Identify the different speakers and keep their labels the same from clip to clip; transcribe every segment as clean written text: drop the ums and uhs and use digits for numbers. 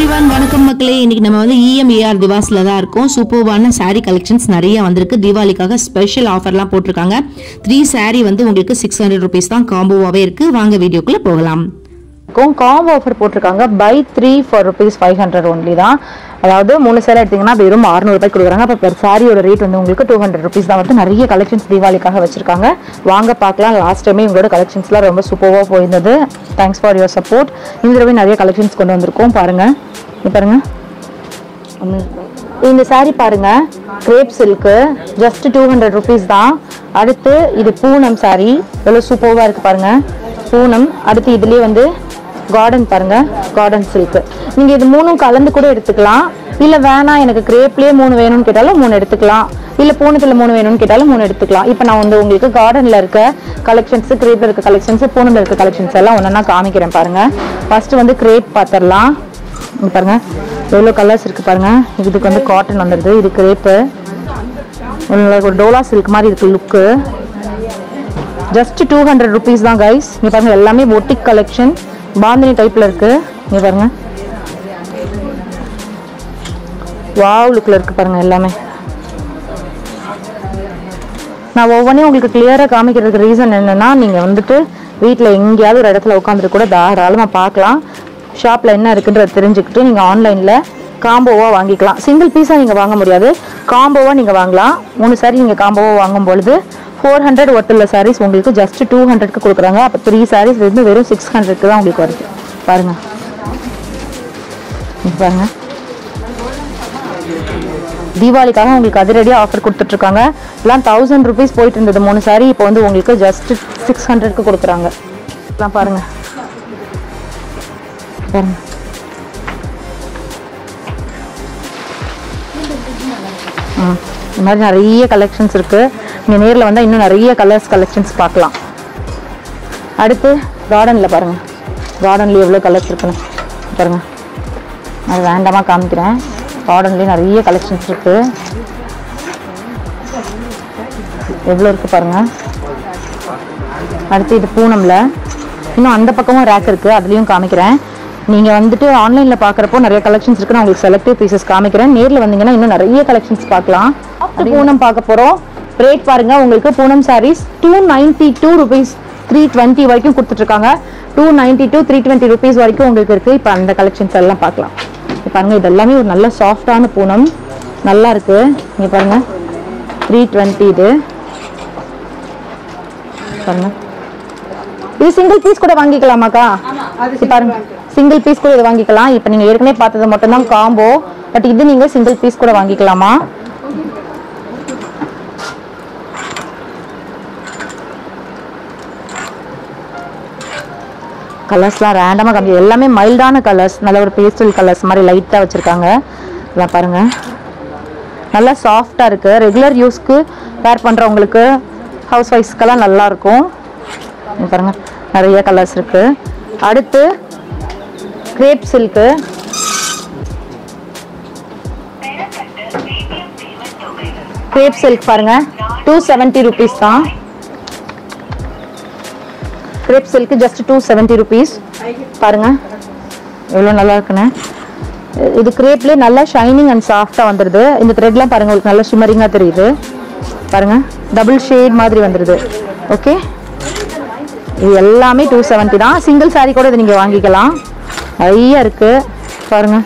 Speaker 1: Everyone வணக்கம் மக்களே. இன்னைக்கு நம்ம வந்து EMAR திவாஸ்ல தான் இருக்கோம். சூப்பர்வான saree கலெக்ஷன்ஸ் நிறைய வந்திருக்கு. தீபாவளிக்காக ஸ்பெஷல் ஆஃபர்லாம் போட்டிருக்காங்க. 3 saree வந்து உங்களுக்கு 600 rupees தான் காம்போவாவே இருக்கு. வாங்க வீடியோக்குள்ள போகலாம்.
Speaker 2: காம்போ ஆஃபர் போட்டிருக்காங்க. பை 3 for ₹500 ஒன்லி தான். அதாவது 3 சேலை எடுத்தீங்கன்னா வெறும் 600 ரூபாய் கொடுக்குறாங்க. அப்போ பெர் சாரியோட ரேட் வந்து உங்களுக்கு 200 rupees தான். வந்து நிறைய கலெக்ஷன்ஸ் தீபாவளிக்காக வச்சிருக்காங்க. வாங்க பார்க்கலாம். லாஸ்ட் டைமே உங்களோட கலெக்ஷன்ஸ்லாம் ரொம்ப சூப்பராக போயிருந்தது. Thanks for your support. இந்த தடவை நிறைய கலெக்ஷன்ஸ் கொண்டு வந்திருக்கோம். பாருங்க, பாருங்க இந்த சாரி பாருங்க, கிரேப் சில்க்கு ஜஸ்ட் 200 rupees தான். அடுத்து இது பூனம் சாரி, எவ்வளோ சூப்பராக இருக்கு பாருங்க, பூனம். அடுத்து இதுலேயே வந்து கார்டன் பாருங்க, கார்டன் சில்க். நீங்க இது மூணும் கலந்து கூட எடுத்துக்கலாம். இல்ல வேணாம் எனக்கு கிரேப்லயே 3 வேணும்னு கேட்டாலும் 3 எடுத்துக்கலாம். இல்ல பூனத்துல 3 வேணும்னு கேட்டாலும் 3 எடுத்துக்கலாம். இப்போ நான் வந்து உங்களுக்கு கார்டன்ல இருக்க கலெக்ஷன்ஸ், கிரேப்ல இருக்க கலெக்ஷன்ஸ், பூனம்ல இருக்க கலெக்ஷன்ஸ் எல்லாம் ஒன்னொன்னா காமிக்கிறேன் பாருங்க. ஃபர்ஸ்ட் வந்து கிரேப் பாத்திரலாம். இங்க பாருங்க எவ்வளவு கலர்ஸ் இருக்கு பாருங்க. இதுக்கு வந்து காட்டன் வந்துடுது. இது கிரேப்பு, ஒரு டோலா சில்க் மாதிரி இருக்கு லுக்கு. ஜஸ்ட் 200 rupees தான் கைஸ். இங்க பாருங்க எல்லாமே பொட்டிக் கலெக்ஷன், பாந்தினி டைப்ல இருக்கு. இங்க பாருங்க வாவ் லுக்ல இருக்கு பாருங்க எல்லாமே. நான் ஒவ்வொன்றையும் உங்களுக்கு கிளியரா காமிக்கிறதுக்கு ரீசன் என்னன்னா, நீங்க வந்துட்டு வீட்டில் எங்கேயாவது ஒரு இடத்துல உட்காந்துட்டு கூட தாராளமாக பார்க்கலாம். ஷாப்ல என்ன இருக்குன்றத தெரிஞ்சுக்கிட்டு நீங்க ஆன்லைன்ல காம்போவா வாங்கிக்கலாம். சிங்கிள் பீஸா நீங்க வாங்க முடியாது, காம்போவா நீங்க வாங்கலாம். 3 சாரி நீங்க காம்போவா வாங்கும் பொழுது 400 ஒட்டுள்ள சாரீஸ் உங்களுக்கு ஜஸ்ட் 200க்கு கொடுக்குறாங்க. அப்போ 3 சாரீஸ் வந்து வெறும் 600க்கு தான் உங்களுக்கு வருது. பாருங்க பாருங்க, தீபாவளிக்காக உங்களுக்கு அதிரடியாக ஆஃபர் கொடுத்துட்டு இருக்காங்க. எல்லாம் 1000 rupees போயிட்டு இருந்தது 3 சாரி, இப்போ வந்து உங்களுக்கு ஜஸ்ட் 600க்கு கொடுக்குறாங்க. பாருங்க பாருங்க, இந்த மாதிரி நிறைய கலெக்ஷன்ஸ் இருக்கு. நீங்க நேரில் வந்தால் இன்னும் நிறைய கலெக்ஷன்ஸ் பார்க்கலாம். அடுத்து கார்டனில் பாருங்க, கார்டன்லேயே எவ்வளோ கலர்ஸ் இருக்குன்னு பாருங்க. அது வேண்டாமா காமிக்கிறேன். கார்டன்லேயே நிறைய கலெக்ஷன்ஸ் இருக்கு, எவ்வளோ இருக்கு பாருங்க. அடுத்து இது பூனம்ல, இன்னும் அந்த பக்கமும் ரேக் இருக்கு, அதுலேயும் காமிக்கிறேன். நீங்கள் வந்துட்டு ஆன்லைனில் பார்க்குறப்போ நிறைய கலெக்ஷன்ஸ் இருக்குன்னு உங்களுக்கு செலக்டிவ் பீசஸ் காமிக்கிறேன். நேரில் வந்தீங்கன்னா இன்னும் நிறைய கலெக்ஷன்ஸ் பார்க்கலாம். பூனம் பார்க்க போகிறோம். ரேட் பாருங்க, உங்களுக்கு பூனம் சாரீஸ் 292 rupees 320 வரைக்கும் கொடுத்துட்ருக்காங்க. 292 320 rupees வரைக்கும் உங்களுக்கு இருக்குது. இப்போ அந்த கலெக்ஷன்ஸ் எல்லாம் பார்க்கலாம். பாருங்க, இது எல்லாமே ஒரு நல்ல சாஃப்டான பூனம், நல்லா இருக்கு. இங்கே பாருங்க 320. இது பாருங்க, இது சிங்கிள் பீஸ் கூட வாங்கிக்கலாமாக்கா? பாருங்க சிங்கிள் பீஸ் கூட இது வாங்கிக்கலாம். இப்போ நீங்க ஏற்கனவே பார்த்தது மட்டும் தான் காம்போ, பட் இது நீங்க சிங்கிள் பீஸ் கூட வாங்கிக்கலாமா? கலர்ஸ்லாம் ரேண்டமா காமி, எல்லாமே மைல்டான கலர்ஸ், நல்ல ஒரு பேஸ்டல் கலர்ஸ் மாதிரி லைட்டா வச்சிருக்காங்க. இதெல்லாம் பாருங்க, நல்லா சாஃப்டா இருக்கு. ரெகுலர் யூஸ்க்கு வேர் பண்றவங்களுக்கு, ஹவுஸ் ஒய்ஃப்ஸ்க்கெல்லாம் நல்லா இருக்கும். பாருங்க நிறைய கலர்ஸ் இருக்கு. அடுத்து கிரேப் சில்க்கு, கிரேப் சில்க் பாருங்க 270 rupees தான். Grape silk just 270 rupees. பாருங்க எவ்வளோ நல்லா இருக்குன்னு. இது கிரேப்லேயே நல்லா ஷைனிங் அண்ட் சாஃப்டா வந்துடுது. இந்த த்ரெட்லாம் பாருங்க உங்களுக்கு நல்லா ஷிம்மரிங்கா தெரியுது. பாருங்க டபுள் ஷேட் மாதிரி வந்துடுது. ஓகே, இது எல்லாமே 270 தான். சிங்கிள் சாரி கூட இதை நீங்கள் வாங்கிக்கலாம். நிறைய இருக்கு பாருங்க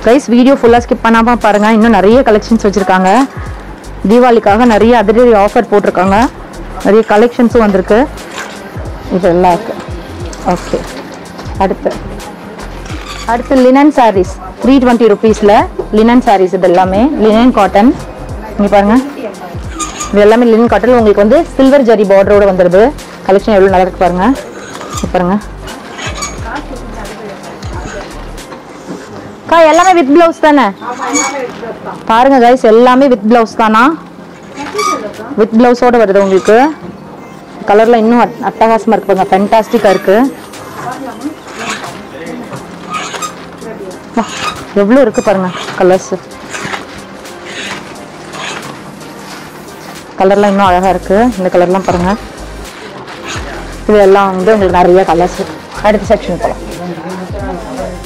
Speaker 2: கைஸ். வீடியோ ஃபுல்லாக ஸ்கிப் பண்ணாமல் பாருங்க, இன்னும் நிறைய கலெக்ஷன்ஸ் வச்சுருக்காங்க. தீபாவளிக்காக நிறைய அதிரடி ஆஃபர் போட்டிருக்காங்க. நிறைய கலெக்ஷன்ஸும் வந்திருக்கு. இதெல்லாம் இருக்கு. ஓகே, அடுத்து லினன் சாரீஸ் 320 rupeesல லினன் சாரீஸ். இது எல்லாமே லினன் காட்டன். இங்கே பாருங்க, இது எல்லாமே லினன் காட்டன். உங்களுக்கு வந்து சில்வர் ஜரி பார்டரோட வந்துடுது. கலெக்ஷன் எவ்வளோ நல்லா இருக்கு பாருங்க. பாருங்க அக்கா, எல்லாமே வித் பிளவுஸ் தானே? பாருங்க கைஸ், எல்லாமே வித் பிளவுஸ் தானா? வித் பிளவுஸோட வருது உங்களுக்கு. கலர்ல இன்னும் அட்டகாசமா இருக்கு பாருங்க, ஃபேண்டாஸ்டிக்கா இருக்கு. எவ்வளோ இருக்கு பாருங்க கலர்ஸ். கலர்லாம் இன்னும் அழகா இருக்கு. இந்த கலர்லாம் பாருங்க. இதெல்லாம் வந்து உங்களுக்கு நிறைய கலர்ஸ். அடுத்த செக்ஷன் போகலாம்.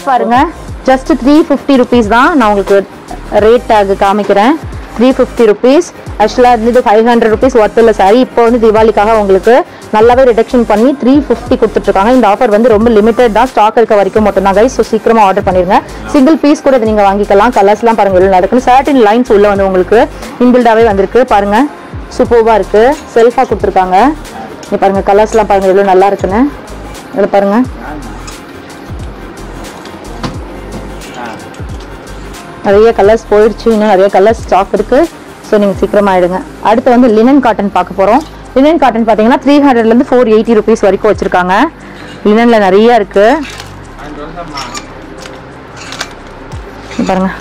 Speaker 2: பாருங்க ஜஸ்ட் 350 rupees தான். நான் உங்களுக்கு ரேட் டேக் காமிக்கிறேன். 350 rupees. ஆக்சுவலாக இது 500 rupees ஒர்த் உள்ள சாரி. இப்போ வந்து தீபாவளிக்காக உங்களுக்கு நல்லாவே ரிடக்ஷன் பண்ணி 350 கொடுத்துட்ருக்காங்க. இந்த ஆஃபர் வந்து ரொம்ப லிமிட்டட் தான், ஸ்டாக் இருக்க வரைக்கும் மட்டும் தான் கைஸ். ஸோ சீக்கிரமாக ஆர்டர் பண்ணிடுங்க. சிங்கிள் பீஸ் கூட நீங்கள் வாங்கிக்கலாம். கலர்ஸ்லாம் பாருங்க எவ்வளோ நடக்குன்னு. சர்டின் லைன்ஸ் உள்ள வந்து உங்களுக்கு இன்பில்டாகவே வந்திருக்கு பாருங்க. சூப்பராக இருக்கு. செல்ஃபாக கொடுத்துருக்காங்க. இங்கே பாருங்க கலர்ஸ்லாம் பாருங்க எவ்வளோ நல்லா இருக்குன்னு. இதில் பாருங்க நிறைய கலர்ஸ் போயிடுச்சு, இன்னும் நிறைய கலர்ஸ் ஸ்டாக் இருக்கு. ஸோ நீங்கள் சீக்கிரமாக ஆயிடுங்க. அடுத்து வந்து லினன் காட்டன் பார்க்க போகிறோம். லினன் காட்டன் பார்த்தீங்கன்னா 300லேருந்து 480 rupees வரைக்கும் வச்சுருக்காங்க. லினனில் நிறைய இருக்கு பாருங்க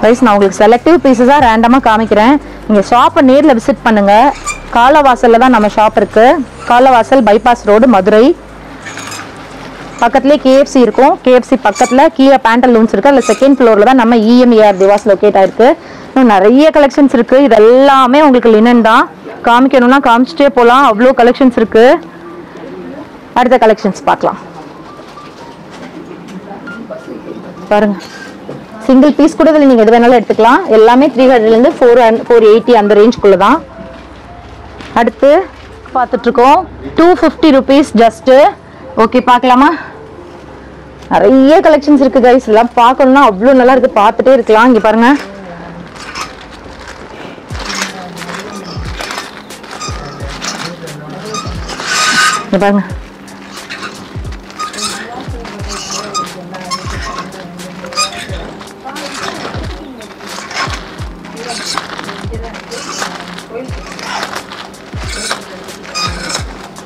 Speaker 2: ரைஸ். நான் உங்களுக்கு செலக்டிவ் பீஸஸாக ரேண்டமாக காமிக்கிறேன். நீங்கள் ஷாப்பை நேரில் விசிட் பண்ணுங்க. காலவாசலில் தான் நம்ம ஷாப் இருக்கு. Kalavasal bypass road Madurai. பக்கத்துலேயே KFC இருக்கும். KFC பக்கத்தில் கீழே பேண்டலூன்ஸ் இருக்குது. அதில் செகண்ட் ஃப்ளோரில் தான் நம்ம EMAR திவாஸ் லொக்கேட் ஆயிருக்கு. இன்னும் நிறைய கலெக்ஷன்ஸ் இருக்குது. இது எல்லாமே உங்களுக்கு லினன் தான். காமிக்கணும்னா காமிச்சிட்டே போகலாம், அவ்வளோ கலெக்ஷன்ஸ் இருக்குது. அடுத்த கலெக்ஷன்ஸ் பார்க்கலாம் பாருங்க. சிங்கிள் பீஸ் கூட இதில் நீங்கள் எது வேணாலும் எடுத்துக்கலாம். எல்லாமே 300லேருந்து 480 அந்த ரேஞ்சுக்குள்ளே தான். அடுத்து பார்த்துட்ருக்கோம் 250 rupees ஜஸ்ட்டு. ஓகே பார்க்கலாமா? நிறைய கலெக்ஷன்ஸ் இருக்குது கைஸ். எல்லாம் பார்க்கணும்னா அவ்வளோ நல்லா இருக்குது, பார்த்துட்டே இருக்கலாம். இங்கே பாருங்க இங்கே பாருங்க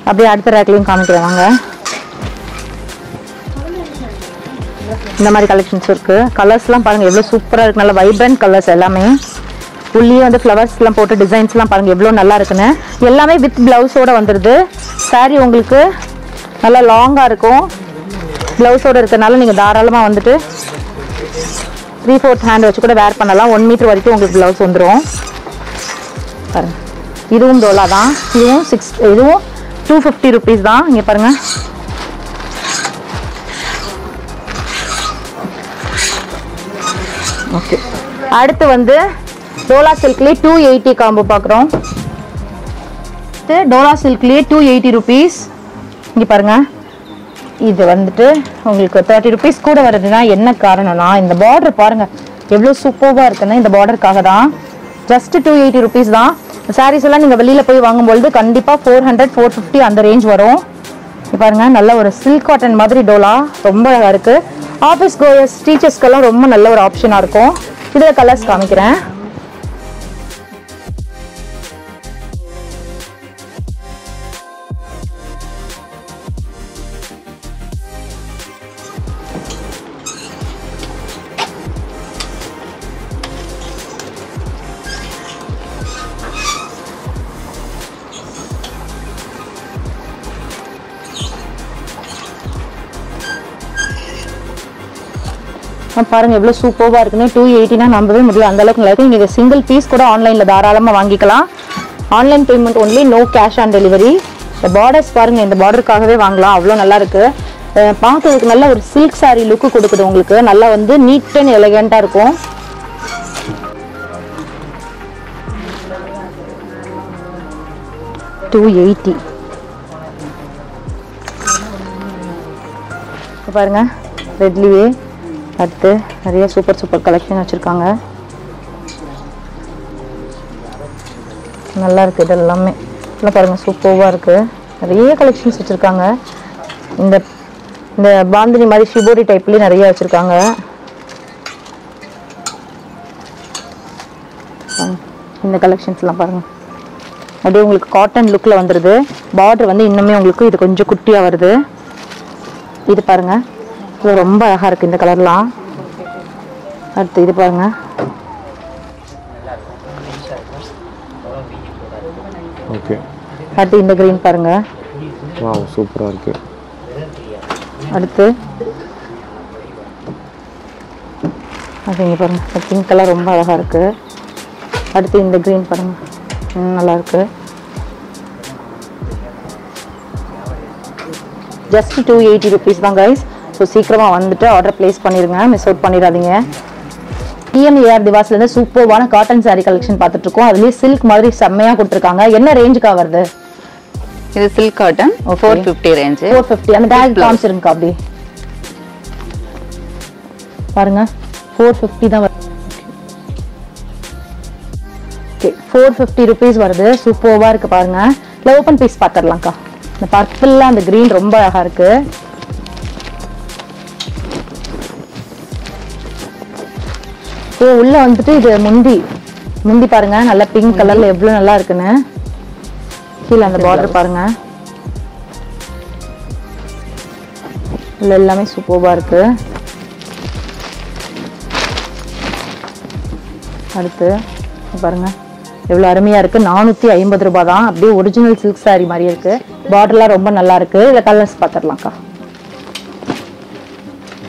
Speaker 2: அப்படியே அடுத்த ரேக்லையும் காமிக்கிறேன் வாங்க. இந்த மாதிரி கலெக்ஷன்ஸ் இருக்கு. கலர்ஸ்லாம் பாருங்க எவ்வளோ சூப்பராக இருக்கு. நல்ல வைப்ரண்ட் கலர்ஸ் எல்லாமே. உள்ளே வந்து ஃப்ளவர்ஸ்லாம் போட்டு டிசைன்ஸ்லாம் பாருங்க எவ்வளோ நல்லா இருக்குன்னு. எல்லாமே வித் பிளவுஸோட வந்துடுது. சாரி உங்களுக்கு நல்லா லாங்காக இருக்கும். பிளவுஸோட இருக்கிறதுனால நீங்கள் தாராளமாக வந்துட்டு 3/4 ஹேண்ட் வச்சு கூட வேர் பண்ணலாம். 1 மீட்டர் வரைக்கும் உங்களுக்கு பிளவுஸ் வந்துடும் பாருங்க. இதுவும் டோலா தான். இதுவும் 250 rupees தான். இங்கே பாருங்க ஓகே. அடுத்து வந்து டோலா சில்க்லேயே 280 காம்போ பார்க்குறோம். டோலா சில்க்லேயே 280 rupees. இங்கே பாருங்க இது வந்துட்டு உங்களுக்கு 30 rupees கூட வருதுன்னா என்ன காரணம்னா இந்த பார்டர் பாருங்க எவ்வளோ சூப்பராக இருக்குன்னா இந்த பார்டருக்காக தான். ஜஸ்ட் 280 rupees தான். சாரீஸ் எல்லாம் நீங்கள் வெளியில் போய் வாங்கும்பொழுது கண்டிப்பாக 400 450 அந்த ரேஞ்ச் வரும். பாருங்க நல்ல ஒரு சில்க் காட்டன் மாதிரி டோலா ரொம்ப அழகாக இருக்கு. ஆஃபீஸ் கோயர்ஸ் டீச்சர்ஸ்க்கெல்லாம் ரொம்ப நல்ல ஒரு ஆப்ஷனாக இருக்கும். இதில் கலர்ஸ் காமிக்கிறேன். பாருங்க எவ்வளோ சூப்பராக இருக்குன்னு. 280னா நம்பவே முடியல, அந்த அளவுக்கு நல்லா இருக்கு. நீங்கள் இதை சிங்கிள் பீஸ் கூட ஆன்லைனில் தாராளமாக வாங்கிக்கலாம். Online payment only, no cash on delivery. இந்த பார்டர்ஸ் பாருங்க இந்த பார்டருக்காகவே வாங்கலாம், அவ்வளோ நல்லா இருக்கு. பார்க்கறதுக்கு நல்ல ஒரு சில்க் சாரீ லுக்கு கொடுக்குது உங்களுக்கு. நல்லா வந்து நீட் அண்ட் எலகெண்ட்டாக இருக்கும். $280 பாருங்க ரெட்லியே. அடுத்து நிறைய சூப்பர் கலெக்ஷன் வச்சுருக்காங்க. நல்லா இருக்குது இது எல்லாமே. இதெல்லாம் பாருங்கள் சூப்பராக இருக்குது. நிறைய கலெக்ஷன்ஸ் வச்சுருக்காங்க. இந்த இந்த பாந்தினி மாதிரி ஷிபோரி டைப்லேயும் நிறைய வச்சுருக்காங்க. இந்த கலெக்ஷன்ஸ்லாம் பாருங்கள் அப்படியே உங்களுக்கு காட்டன் லுக்கில் வந்துடுது. பார்டர் வந்து இன்னுமே உங்களுக்கு இது கொஞ்சம் குட்டியாக வருது. இது பாருங்கள் இது ரொம்ப அழகாக இருக்குது இந்த கலர்லாம். அடுத்து இது பாருங்க
Speaker 3: ஓகே.
Speaker 2: அடுத்து இந்த கிரீன் பாருங்க.
Speaker 3: வாவ் சூப்பரா இருக்கு.
Speaker 2: அடுத்து இங்க பாருங்க பிங்க் கலர் ரொம்ப அழகா இருக்கு. அடுத்து இந்த கிரீன் பாருங்க நல்லா இருக்கு. ஜஸ்ட் 280 rupees தான் கைஸ். ஸோ சீக்கிரமா வந்துட்டு ஆர்டர் பிளேஸ் பண்ணிருங்க, மிஸ் அவுட் பண்ணிடாதீங்க. EMAR திவாஸ்ல இருந்து சூப்பர்வான காட்டன் saree கலெக்ஷன் பார்த்துட்டு இருக்கோம். அதுலயே சில்க் மாதிரி செம்மையா கொடுத்துருக்காங்க. என்ன ரேஞ்சுக்கா வருது
Speaker 4: இது? Silk cotton 450 range.
Speaker 2: 450. அந்த டேக் காமிச்சிருங்க அப்படி பாருங்க. 450 தான் வருது. ஓகே 450 rupees வருது. சூப்பர்வா இருக்கு பாருங்க. இல்ல ஓபன் பீஸ் பாத்துறலாம்க்கா. இந்த பர்பிள்ல அந்த கிரீன் ரொம்ப அழகா இருக்கு. உள்ள வந்துட்டு இது முந்தி பாருங்க, நல்ல பிங்க் கலர்ல எவ்வளவு நல்லா இருக்குன்னு. கீழே அந்த பார்டர் பாருங்க, எல்லாமே சூப்பர்வா இருக்கு. அடுத்து பாருங்க எவ்வளவு அருமையா இருக்கு. 450 ரூபாய் தான். அப்படியே ஒரிஜினல் சில்க் saree மாதிரி இருக்கு. பார்டர்லாம் ரொம்ப நல்லா இருக்கு. இதுல கலர்ஸ் பாத்துடலாம்க்கா.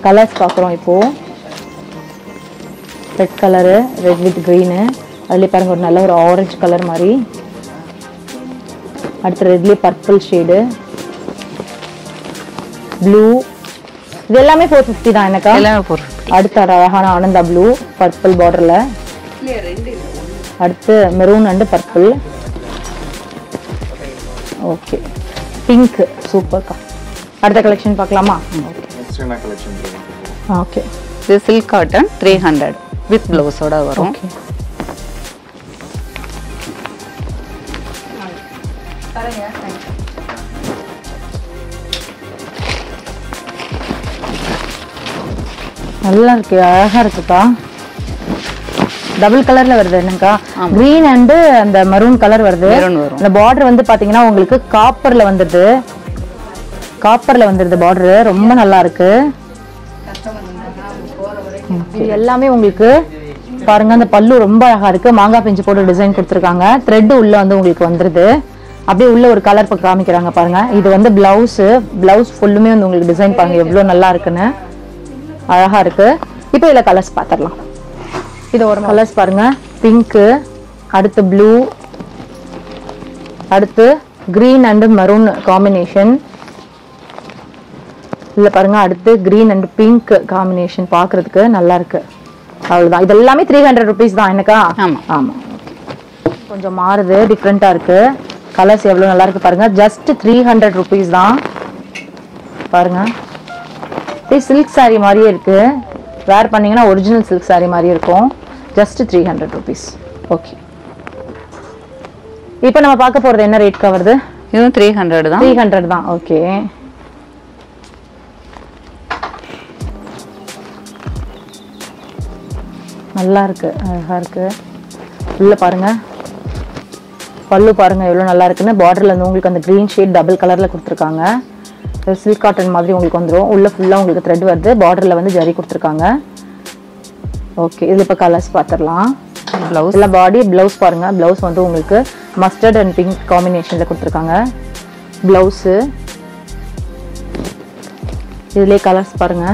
Speaker 2: கலர்ஸ் பாக்குறோம் இப்போ. Red colour, red with green, அதுலயே பாருங்க ஒரு நல்ல ஒரு ஆரஞ்சு கலர் மாதிரி. அடுத்து ரெட்லயே பர்பிள் ஷேடு, ப்ளூ. இது எல்லாமே 450 தான் எனக்கா?
Speaker 4: எல்லாமே 450.
Speaker 2: அடுத்து அழகான ஆனந்தா ப்ளூ பர்பிள் பார்டர்ல. அடுத்து maroon and purple. Okay pink சூப்பர்க்கா. அடுத்த கலெக்ஷன் பார்க்கலாமா?
Speaker 3: நெக்ஸ்ட் என்ன கலெக்ஷன் இருக்கு?
Speaker 2: ஓகே
Speaker 4: இது சில்க் காட்டன் 300 வித் ப்ளவுஸோட வரும்.
Speaker 2: ஓகே நல்லா இருக்கு, அழகா இருக்குக்கா. டபுள் கலர்ல வருது என்னக்கா? கிரீன் அண்ட் அந்த மெரூன் கலர் வருது. அந்த பார்டர் வந்து பாத்தீங்கன்னா உங்களுக்கு காப்பர்ல வந்துடுது. பார்டர் ரொம்ப நல்லா இருக்கு. இது எல்லாமே உங்களுக்கு பாருங்க, அந்த பல்லு ரொம்ப அழகா இருக்கு. மாங்காய் பிஞ்சு போட்டு டிசைன் கொடுத்துருக்காங்க. த்ரெட் உள்ள வந்து உங்களுக்கு வந்துருது. அப்படியே உள்ள ஒரு கலர் காமிக்கிறாங்க பாருங்க. இது வந்து பிளவுஸ் ஃபுல்லுமே வந்து உங்களுக்கு டிசைன் பாருங்க எவ்வளவு நல்லா இருக்குன்னு. அழகா இருக்கு. இப்போ இதுல கலர்ஸ் பாத்திரலாம். இது ஒரு கலர்ஸ் பாருங்க, பிங்க், அடுத்து ப்ளூ, அடுத்து கிரீன் அண்ட் மெரூன் காம்பினேஷன். இல்ல பாருங்க, அடுத்து கிரீன் அண்ட் பிங்க் காம்பினேஷன் பாக்குறதுக்கு நல்லா இருக்கு. அவ்வளவுதான். இது எல்லாமே 300 rupees தான் எனக்கா? ஆமா. கொஞ்சம் மாறுது, டிஃப்ரெண்டா இருக்கு. கலர்ஸ் எவ்வளவு நல்லா இருக்கு பாருங்க. ஜஸ்ட் 300 rupees தான். பாருங்க சில்க் saree மாதிரியே இருக்கு. வேர் பண்ணீங்கன்னா ஒரிஜினல் சில்க் saree மாதிரி இருக்கும். Just 300 rupees. ஓகே, இப்போ நம்ம பார்க்க போறது என்ன ரேட் வருது?
Speaker 4: இதுவும் 300 தான்.
Speaker 2: 300 தான். ஓகே, நல்லா இருக்கு, அழகா இருக்கு. உள்ள பாருங்க, பல்லு பாருங்க எவ்வளவு நல்லா இருக்குன்னு. பார்டர்ல இருந்து உங்களுக்கு அந்த கிரீன் ஷேட் டபுள் கலர்ல கொடுத்துருக்காங்க. சில்க் காட்டன் மாதிரி உங்களுக்கு வந்துடும். உள்ள ஃபுல்லா உங்களுக்கு த்ரெட் வருது. பார்டர்ல வந்து ஜரி கொடுத்துருக்காங்க. ஓகே, இதுல இப்ப கலர்ஸ் பாத்திரலாம். பிளவுஸ் இல்ல பாடி பிளவுஸ் பாருங்க. பிளவுஸ் வந்து உங்களுக்கு மஸ்டர்ட் அண்ட் பிங்க் காம்பினேஷன்ல கொடுத்துருக்காங்க. பிளவுஸ் இதுலயே கலர்ஸ் பாருங்க.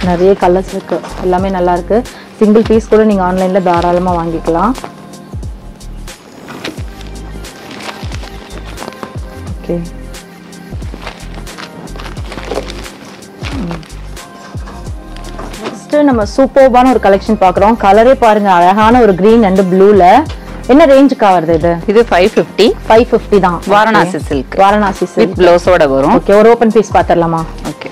Speaker 2: நிறைய கலர்ஸ் இருக்கு, எல்லாமே நல்லா இருக்கு. சிங்கிள் பீஸ் கூட நீங்க ஆன்லைன்ல தாராளமா வாங்கிக்கலாம். ஓகே, நெக்ஸ்ட் நம்ம சூப்பர்பான ஒரு கலெக்ஷன் பார்க்குறோம். கலரே பாருங்க, அழகான ஒரு கிரீன் அண்ட் ப்ளூல. என்ன ரேஞ்சுக்கு வருது இது?
Speaker 4: இது 550
Speaker 2: தான்.
Speaker 4: Varanasi silk.
Speaker 2: Varanasi silk
Speaker 4: with ப்ளவுஸோட வரும்.
Speaker 2: ஓகே, ஒரு ஓபன் பீஸ் பாத்திரலாமா?
Speaker 4: ஓகே,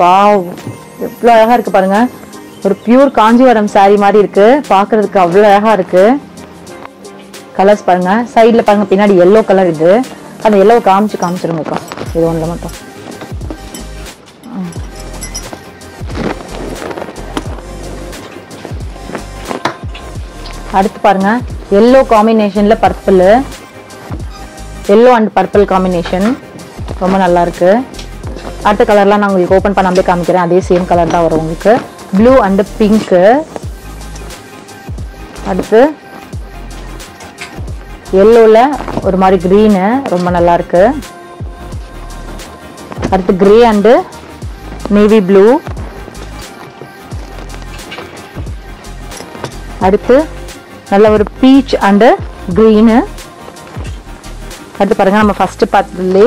Speaker 2: வாவ், எவ்வளவு அழகா இருக்கு பாருங்க. ஒரு பியூர் காஞ்சிபுரம் saree மாதிரி இருக்கு. பாக்குறதுக்கு அவ்வளவு அழகா இருக்கு. கலர்ஸ் பாருங்க. சைடுல பாருங்க, பின்னாடி yellow கலர். இது அந்த yellow காமிச்சிருங்கக்கா. இது ஒண்ணுல மட்டும். அடுத்து பாருங்க, yellow காம்பினேஷன்ல purple, yellow and purple combination ரொம்ப நல்லா இருக்கு. அடுத்த கலர்லாம் நான் உங்களுக்கு ஓப்பன் பண்ணாமலே காமிக்கிறேன். அதே சேம் கலர் தான் வரும் உங்களுக்கு. Blue and pink. அடுத்து எல்லோல ஒரு மாதிரி கிரீனு ரொம்ப நல்லா இருக்கு. அடுத்து கிரே அண்டு நேவி ப்ளூ. அடுத்து நல்ல ஒரு பீச் அண்டு கிரீனு. அடுத்து பாருங்க நம்ம ஃபர்ஸ்ட் பார்த்ததுலே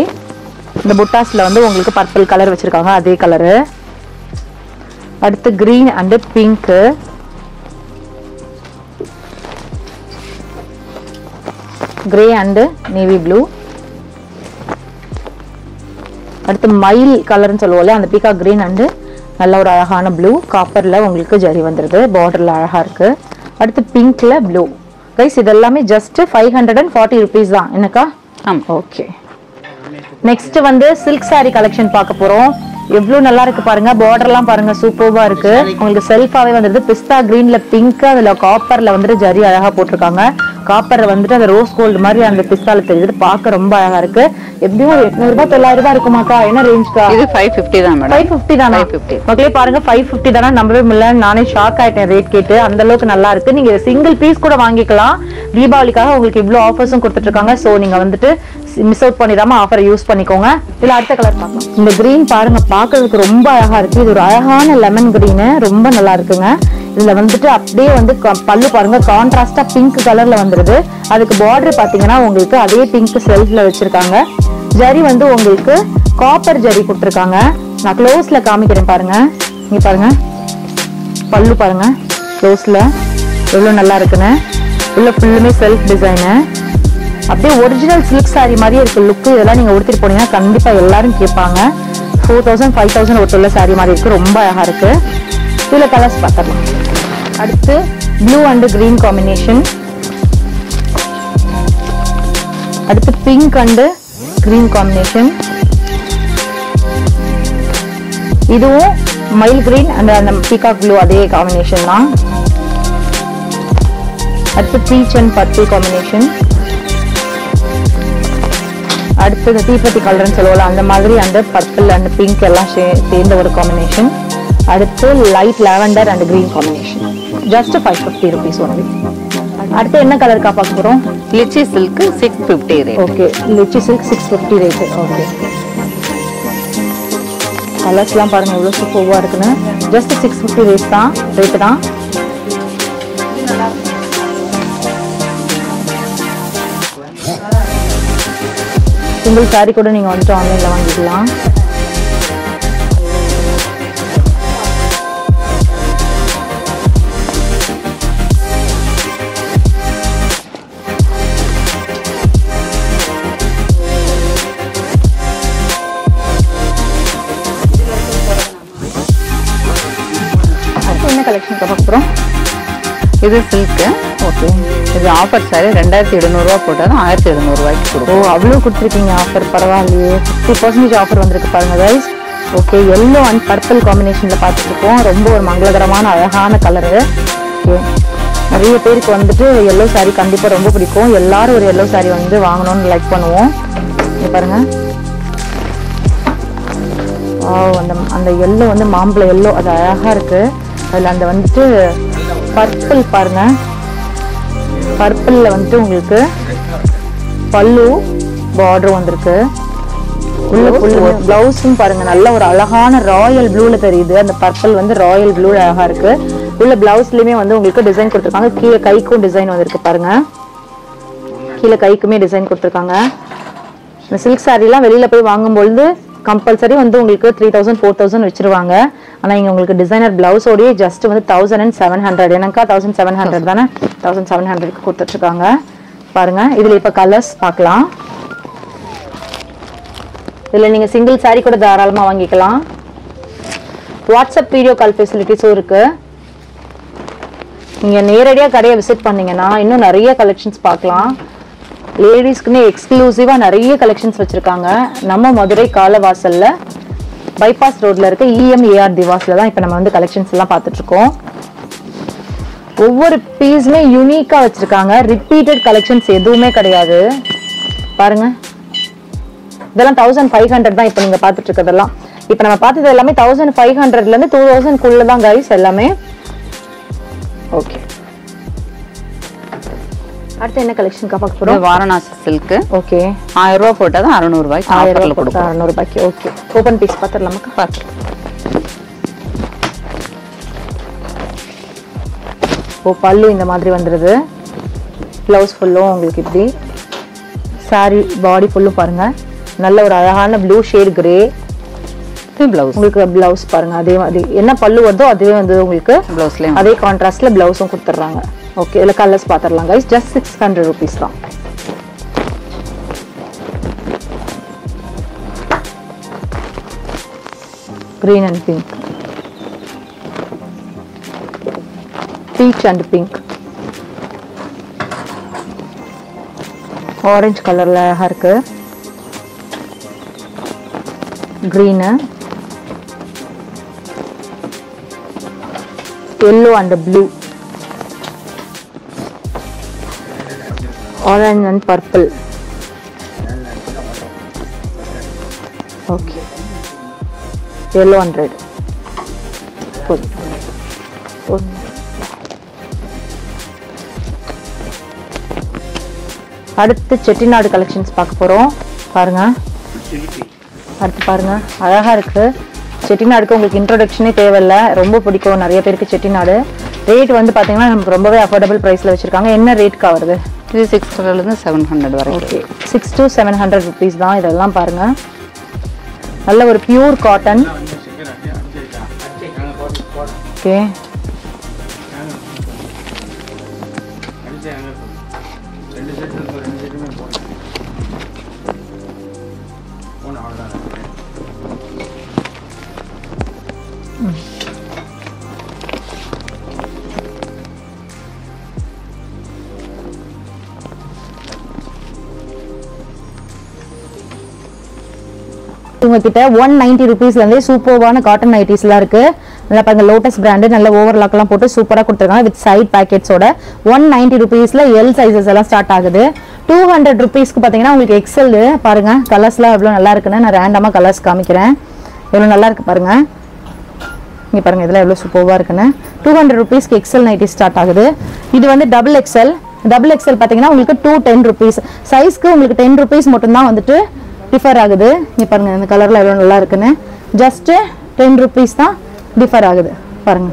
Speaker 2: இந்த புட்டாஸ்ல வந்து உங்களுக்கு பர்பிள் கலர் வச்சிருக்காங்க, அதே கலரு. அடுத்து green and pink. Grey and navy blue. அடுத்து மயில் கலர்னு சொல்லுவோம்ல, அந்த பீகா கிரீன் அண்டு நல்ல ஒரு அழகான ப்ளூ. காப்பர்ல உங்களுக்கு ஜரி வந்துருது, பார்டர்ல அழகா இருக்கு. அடுத்து பிங்க்ல ப்ளூ. கைஸ் இது எல்லாமே ஜஸ்ட் 540 rupees தான் என்னக்கா? ஓகே. நெக்ஸ்ட் வந்து சில்க் சாரி கலெக்ஷன் பார்க்க போறோம். எவ்வளவு நல்லா இருக்கு பாருங்க, பார்டர்லாம் பாருங்க சூப்பர்வா இருக்கு. உங்களுக்கு செல்ஃபாவே வந்துருது, பிஸ்தா கிரீன்ல பிங்க், அதுல காப்பர்ல வந்துட்டு ஜரி அழகா போட்டிருக்காங்க. காப்பர்ல வந்துட்டு அந்த ரோஸ் கோல்டு மாதிரி அந்த பிஸ்தால தெரியுது, பார்க்க ரொம்ப அழகா இருக்கு. எப்படியும் ஒரு 800 ரூபாய் 900 ரூபாய் இருக்குமாக்கா? என்ன ரேஞ்ச்க்கா?
Speaker 4: இது 550 தான் மேடம்.
Speaker 2: 550 தானா?
Speaker 4: 550.
Speaker 2: மக்களே பாருங்க 550 தானா, நம்பவே முடியல. நானே ஷாக் ஆயிட்டேன் ரேட் கேட்டு, அந்த அளவுக்கு நல்லா இருக்கு. நீங்க சிங்கிள் பீஸ் கூட வாங்கிக்கலாம். தீபாவளிக்காக உங்களுக்கு இவ்வளவு ஆஃபர்ஸும் கொடுத்துட்டு இருக்காங்க. சோ நீங்க வந்துட்டு மிஸ் அவுட் பண்ணிடாம ஆஃபரை யூஸ் பண்ணிக்கோங்க. இதுல அடுத்த கலர் பார்க்கலாம். இந்த கிரீன் பாருங்க, பார்க்கிறதுக்கு ரொம்ப அழகா இருக்கு. இது ஒரு அழகான லெமன் கிரீன், ரொம்ப நல்லா இருக்குங்க. இதுல வந்துட்டு அப்படியே வந்து பல்லு பாருங்க கான்ட்ராஸ்டா பிங்க் கலர்ல வந்துருது. அதுக்கு பார்டர் பாத்தீங்கன்னா உங்களுக்கு அதே பிங்க் செல்ஃப்ல வச்சிருக்காங்க. ஜரி வந்து உங்களுக்கு காப்பர் ஜரி கொடுத்துருக்காங்க. நான் க்ளோஸ்ல காமிக்கிறேன் பாருங்க. இங்க பாருங்க பல்லு பாருங்க க்ளோஸ்ல எவ்வளவு நல்லா இருக்குன்னு. உள்ள ஃபுல்லுமே செல்ஃப் டிசைனு, அப்படியே ஒரிஜினல் சில்க் சாரி மாதிரியே இருக்கு லுக்கு. இதெல்லாம் நீங்க உடுத்திட்டு போனீங்கன்னா கண்டிப்பா எல்லாரும் கேட்பாங்க. 4000 5000 ஒருத்தர் சாரி மாதிரி இருக்கு, ரொம்ப அழகா இருக்கு. இதுல கலர்ஸ் பார்க்கலாம். அடுத்து ப்ளூ அண்ட் கிரீன் காம்பினேஷன். அடுத்து பிங்க் அண்ட் கிரீன் காம்பினேஷன். இதுவும் மயில் கிரீன் அண்ட் அந்த பீகாக் ப்ளூ அதே காம்பினேஷன் தான். அடுத்து பீச் அண்ட் பர்பிள் காம்பினேஷன். அடுத்து தீபத்தி கலர்னு சொல்லுவோம்ல அந்த மாதிரி அந்த பர்பிள் அண்ட் பிங்க் எல்லாம் சேர்ந்த ஒரு காம்பினேஷன். அடுத்து light lavender and green combination. Just 550 rupees only. அடுத்து என்ன கலர்க்கா பார்க்க போறோம்?
Speaker 4: Litchi silk 650 rate.
Speaker 2: Okay, litchi silk 650 rate. Okay, கலர்ஸ்லாம் பாருங்க எவ்வளவு சூப்பர்வா இருக்குன்னு. ஜஸ்ட் 650 ரேட் தான். சிங்கிள் சாரி கூட நீங்க வந்துட்டு ஆன்லைன்ல வாங்கிக்கலாம். என்ன கலெக்ஷன் பார்க்க போறோம்?
Speaker 4: இது சில்க்.
Speaker 2: ஓகே,
Speaker 4: இது ஆஃபர் சாரி 2700 ரூபா போட்டாலும் 1700 ரூபாய்க்கு கொடுக்கும்.
Speaker 2: ஓ அவ்வளோ கொடுத்துருக்கீங்க ஆஃபர், பரவாயில்லையே. 50% ஆஃபர் வந்திருக்கு பாருங்க guys. Okay, yellow and purple காம்பினேஷன்ல பார்த்துட்டு இருக்கோம். ரொம்ப ஒரு மங்களகரமான அழகான கலரு. ஓகே, நிறைய பேருக்கு வந்துட்டு எல்லோ சாரி கண்டிப்பா ரொம்ப பிடிக்கும். எல்லாரும் ஒரு எல்லோ சாரி வந்து வாங்கணும்னு லைக் பண்ணுவோம். இங்க பாருங்க, அந்த எல்லோ வந்து மாம்பழ எல்லோ, அது அழகா இருக்கு. அதுல அந்த வந்துட்டு பர்பிள் பாருங்க, பர்பிள்ல வந்துட்டு உங்களுக்கு பல்லு பார்டர் வந்திருக்கு. உள்ள பிளவுஸும் பாருங்க நல்ல ஒரு அழகான ராயல் ப்ளூல தெரியுது. அந்த பர்பிள் வந்து ராயல் ப்ளூல அழகா இருக்கு. உள்ள பிளவுஸ்லயுமே வந்து உங்களுக்கு டிசைன் கொடுத்துருக்காங்க. கீழே கைக்கும் டிசைன் வந்திருக்கு பாருங்க, கீழே கைக்குமே டிசைன் கொடுத்துருக்காங்க. இந்த சில்க் சாரி எல்லாம் வெளியில போய் வாங்கும்பொழுது கம்பல்சரி வந்து உங்களுக்கு 3000 4000 வச்சிருவாங்க. ஆனா இங்க உங்களுக்கு டிசைனர் பிளவுஸோடய ஜஸ்ட் வந்து 1700. எனக்கா 1700 தானே, 1700க்கு கொடுத்துட்டு இருக்காங்க பாருங்க. இதுல இப்ப கலர்ஸ் பார்க்கலாம். இதுல நீங்க சிங்கிள் சாரி கூட தாராளமா வாங்கிக்கலாம். வாட்ஸ்அப் வீடியோ கால் ஃபெசிலிட்டிஸும் இருக்கு. நீங்க நேரடியா கடையை விசிட் பண்ணீங்கன்னா இன்னும் நிறைய கலெக்ஷன்ஸ் பார்க்கலாம். லேடிஸ்க்குன்னு எக்ஸ்க்ளூசிவா நிறைய கலெக்ஷன்ஸ் வச்சிருக்காங்க. நம்ம மதுரை காலவாசல்ல பைபாஸ் ரோட்ல இருக்க EMAR திவாஸ்ல தான் இப்ப நம்ம வந்து கலெக்ஷன்ஸ் எல்லாம் பார்த்துட்டு இருக்கோம். ஒவ்வொரு பீஸுமே யூனிக்கா வச்சிருக்காங்க. ரிப்பீட்டட் கலெக்ஷன்ஸ் எதுவுமே கிடையாது பாருங்க. இதெல்லாம் 1500 தான் இப்ப நீங்க பார்த்துட்டு இருக்கிறதெல்லாம். இப்ப நம்ம பார்த்தது எல்லாமே 1500ல இருந்து 2000 தான் கைஸ் எல்லாமே. ஓகே, அடுத்து என்ன கலெக்ஷன்க்கா பார்க்க
Speaker 4: இது
Speaker 2: போறோம்?
Speaker 4: வாரணாசி சில்க்.
Speaker 2: ஓகே.
Speaker 4: 1000 ரூபாய் போட்டது 600 ரூபாய்க்கு
Speaker 2: 1000
Speaker 4: ஆஃபர்ல
Speaker 2: ரூபாய்
Speaker 4: கொடுப்போம்.
Speaker 2: 600 ரூபாய்க்கு. ஓகே. ஓபன் பீஸ் பாத்துறலாமா?
Speaker 4: பாத்து.
Speaker 2: ஓ பல்லு இந்த மாதிரி வந்துருது. ப்ளவுஸ் ஃபுல்லும் உங்களுக்கு இப்படி. saree பாடி ஃபுல்லும் பாருங்க. நல்ல ஒரு அழகான ப்ளூ ஷேட் கிரே.
Speaker 4: இது ப்ளவுஸ்.
Speaker 2: உங்களுக்கு ப்ளவுஸ் பாருங்க. அதே மாதிரி என்ன பல்லு வருதோ அதுவே வந்து உங்களுக்கு
Speaker 4: ப்ளவுஸ்லயும்
Speaker 2: அதே கான்ட்ராஸ்ட்ல ப்ளவுஸும் கொடுத்துறாங்க. ஓகே. இதுல கலர்ஸ் பாத்துறலாம் गाइस. just 600 rupees தான். green and pink. peach and pink. orange கலர்ல அழகா இருக்கு. green, yellow and blue, orange and purple. Okay. Yellow and red. Good. Good. அடுத்து செட்டிநாடு கலெக்ஷன்ஸ் பார்க்க போறோம். பாருங்க. அடுத்து பாருங்க அழகா இருக்கு. செட்டிநாடுக்கு உங்களுக்கு இன்ட்ரோடக்ஷனே தேவையில்லை. ரொம்ப பிடிக்கும் நிறைய பேருக்கு செட்டிநாடு. ரேட் வந்து பாத்தீங்கன்னா நமக்கு ரொம்பவே அஃபோர்டபுள் பிரைஸ்ல வச்சிருக்காங்க. என்ன ரேட்க்கு வருது?
Speaker 4: இது 600 இருந்து 700 வரைக்கும்.
Speaker 2: ஓகே. 6 to 700 rupees தான். இதெல்லாம் பாருங்க. நல்ல ஒரு பியூர் காட்டன். ஓகே. உங்ககிட்ட 190 rupeesல இருந்தே சூப்பர்வான காட்டன் நைட்டிஸ்லாம் இருக்கு. நல்லா பாருங்க லோட்டஸ் பிராண்ட் நல்ல ஓவர்லாக்லாம் போட்டு சூப்பரா கொடுத்துருக்காங்க வித் சைட் பேக்கெட்ஸோட. 190 rupeesல எல் சைஸஸ் எல்லாம் ஸ்டார்ட் ஆகுது. 200 rupeesக்கு பாத்தீங்கன்னா உங்களுக்கு எக்ஸல் பாருங்க. கலர்ஸ்லாம் எவ்வளவு நல்லா இருக்குன்னு நான் ரேண்டமா கலர்ஸ் காமிக்கிறேன். எவ்வளவு நல்லா இருக்கு பாருங்க. இங்க பாருங்க இதெல்லாம் எவ்வளவு சூப்பர்வா இருக்குன்னு. 200 rupeesக்கு எக்ஸல் நைட்டி ஸ்டார்ட் ஆகுது. இது வந்து டபுள் எக்ஸல். டபுள் எக்ஸல் பாத்தீங்கன்னா உங்களுக்கு 210 rupees. சைஸ்க்கு உங்களுக்கு 10 rupees மட்டும் தான் வந்துட்டு டிஃபர் ஆகுது. இங்க பாருங்க இந்த கலர்ல எவ்வளவு நல்லா இருக்குன்னு. ஜஸ்ட் 10 rupees தான் டிஃபர் ஆகுது பாருங்க.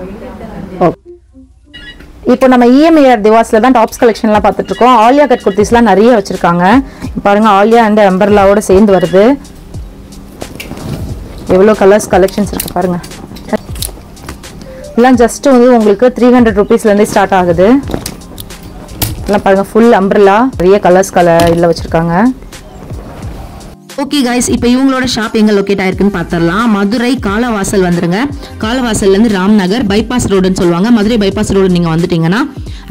Speaker 2: இப்போ நம்ம இஎம்ஐஆர் திவாஸ்ல தான் டாப்ஸ் கலெக்ஷன்லாம் பார்த்துட்டு இருக்கோம். ஆலியா கட் குர்த்திஸ்லாம் நிறைய வச்சிருக்காங்க. பாருங்க ஆலியா அண்ட் அம்பர்லாவோட சேர்ந்து வருது. எவ்வளோ கலர்ஸ் கலெக்ஷன்ஸ் இருக்கு பாருங்க. எல்லாம் ஜஸ்ட் வந்து உங்களுக்கு 300 rupeesல இருந்தே ஸ்டார்ட் ஆகுது. எல்லாம் பாருங்க ஃபுல் அம்பர்லா நிறைய கலர்ஸ் இல்ல வச்சிருக்காங்க.
Speaker 1: ஓகே गाइस, இப்போ இவங்களோட ஷாப் எங்க லொகேட் ஆயிருக்குன்னு பார்த்தறலாம். மதுரை காலவாசல் வந்துருங்க. காலவாசல்ல இருந்து ராம்நகர் பைபாஸ் ரோடுன்னு சொல்லுவாங்க. மதுரை பைபாஸ் ரோடு நீங்க வந்துட்டீங்கன்னா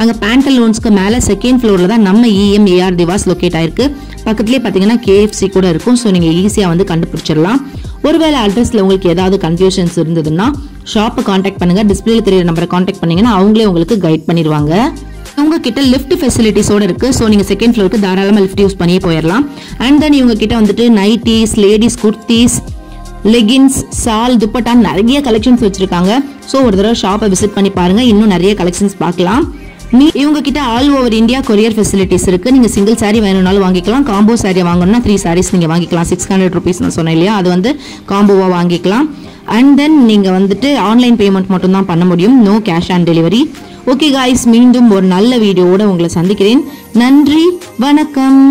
Speaker 1: அங்க பேண்டலூன்ஸ்க்கு மேல செகண்ட் ஃப்ளோர்ல தான் நம்ம இஎம்ஏஆர் திவாஸ் லொகேட் ஆயிருக்கு. பக்கத்துலயே பாத்தீங்கன்னா KFC கூட இருக்கும். ஸோ நீங்க ஈஸியா வந்து கண்டுபிடிச்சிடலாம். ஒருவேளை அட்ரஸ்ல உங்களுக்கு ஏதாவது கன்ஃபியூஷன்ஸ் இருந்ததுன்னா ஷாப்பை கான்டாக்ட் பண்ணுங்க. டிஸ்பிளேல தெரியற நம்பரை கான்டாக்ட் பண்ணீங்கன்னா அவங்களே உங்களுக்கு கைட் பண்ணிடுவாங்க. இவங்க கிட்ட லிஃப்ட் ஃபெசிலிட்டிஸோட இருக்கு. ஸோ நீங்க செகண்ட் ஃப்ளோருக்கு தாராளமா லிஃப்ட் யூஸ் பண்ணியே போயிடலாம். அண்ட் தென் இவங்க கிட்ட வந்துட்டு நைட்டிஸ், லேடிஸ் குர்த்திஸ், லெகின்ஸ், சால், துப்பட்டா நிறைய கலெக்ஷன்ஸ் வச்சிருக்காங்க. ஸோ ஒரு தடவை ஷாப்பை விசிட் பண்ணி பாருங்க. இன்னும் நிறைய கலெக்ஷன்ஸ் பார்க்கலாம். இவங்க கிட்ட all over India courier facilities இருக்கு. நீங்க சிங்கிள் சாரி வேணும்னாலும் வாங்கிக்கலாம். காம்போ சாரி வாங்கணும்னா 3 sarees நீங்க வாங்கிக்கலாம். 600 rupees நான் சொன்னேன் இல்லையா, அது வந்து காம்போவா வாங்கிக்கலாம். அண்ட் தென் நீங்க வந்துட்டு ஆன்லைன் பேமெண்ட் மட்டும் தான் பண்ண முடியும். No cash on delivery. Okay guys, மீண்டும் ஒரு நல்ல வீடியோவோட உங்களை சந்திக்கிறேன். நன்றி, வணக்கம்.